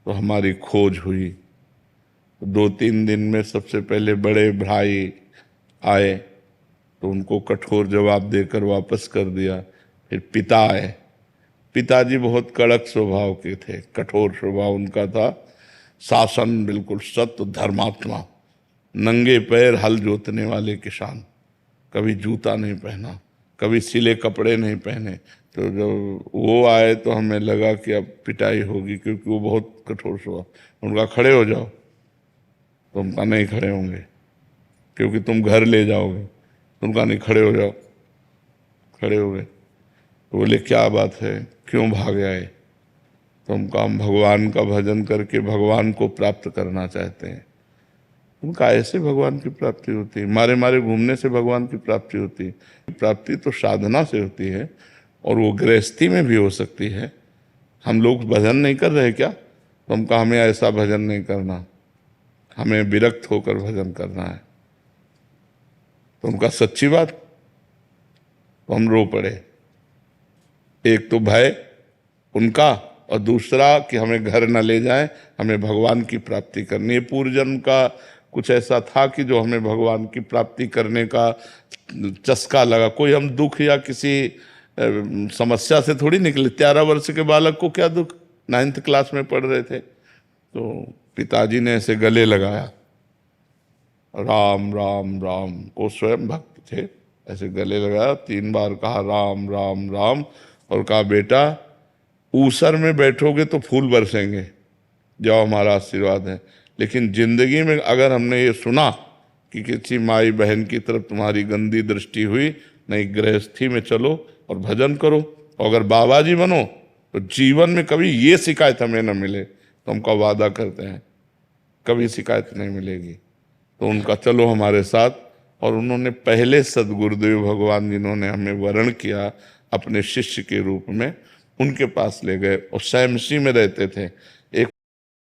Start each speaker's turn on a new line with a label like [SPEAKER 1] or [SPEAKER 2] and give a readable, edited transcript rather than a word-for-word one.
[SPEAKER 1] तो हमारी खोज हुई। 2-3 दिन में सबसे पहले बड़े भाई आए तो उनको कठोर जवाब देकर वापस कर दिया। फिर पिता आए। पिताजी बहुत कड़क स्वभाव के थे, कठोर स्वभाव उनका था। शासन बिल्कुल सत्य, धर्मात्मा, नंगे पैर हल जोतने वाले किसान, कभी जूता नहीं पहना, कभी सिले कपड़े नहीं पहने। तो जब वो आए तो हमें लगा कि अब पिटाई होगी, क्योंकि वो बहुत कठोर स्वभाव। उनका खड़े हो जाओ, तो हम कहा नहीं खड़े होंगे, क्योंकि तुम घर ले जाओगे। तुम कहा नहीं खड़े हो जाओ। खड़े हो गए। तो बोले क्या बात है, क्यों भाग आए? तो हम कहा हम भगवान का भजन करके भगवान को प्राप्त करना चाहते हैं। उनका ऐसे भगवान की प्राप्ति होती है? मारे मारे घूमने से भगवान की प्राप्ति होती है? प्राप्ति तो साधना से होती है, और वो गृहस्थी में भी हो सकती है। हम लोग भजन नहीं कर रहे क्या? तो हम कहा हमें ऐसा भजन नहीं करना, हमें विरक्त होकर भजन करना है। तो उनका सच्ची बात? तो हम रो पड़े। एक तो भय उनका, और दूसरा कि हमें घर न ले जाएं, हमें भगवान की प्राप्ति करनी है। पूर्व जन्म का कुछ ऐसा था कि जो हमें भगवान की प्राप्ति करने का चस्का लगा। कोई हम दुख या किसी समस्या से थोड़ी निकले। 13 वर्ष के बालक को क्या दुख, 9th क्लास में पढ़ रहे थे। तो पिताजी ने ऐसे गले लगाया, राम राम राम। वो स्वयं भक्त थे। ऐसे गले लगाया, 3 बार कहा राम राम राम, और कहा बेटा ऊसर में बैठोगे तो फूल बरसेंगे, जाओ हमारा आशीर्वाद है। लेकिन जिंदगी में अगर हमने ये सुना कि किसी माई बहन की तरफ तुम्हारी गंदी दृष्टि हुई, नहीं, गृहस्थी में चलो और भजन करो, और अगर बाबा जी बनो तो जीवन में कभी ये शिकायत हमें न मिले। तो हमका वादा करते हैं कभी शिकायत नहीं मिलेगी। तो उनका चलो हमारे साथ। और उन्होंने पहले सदगुरुदेव भगवान जिन्होंने हमें वरण किया अपने शिष्य के रूप में, उनके पास ले गए। और सैमसी में रहते थे।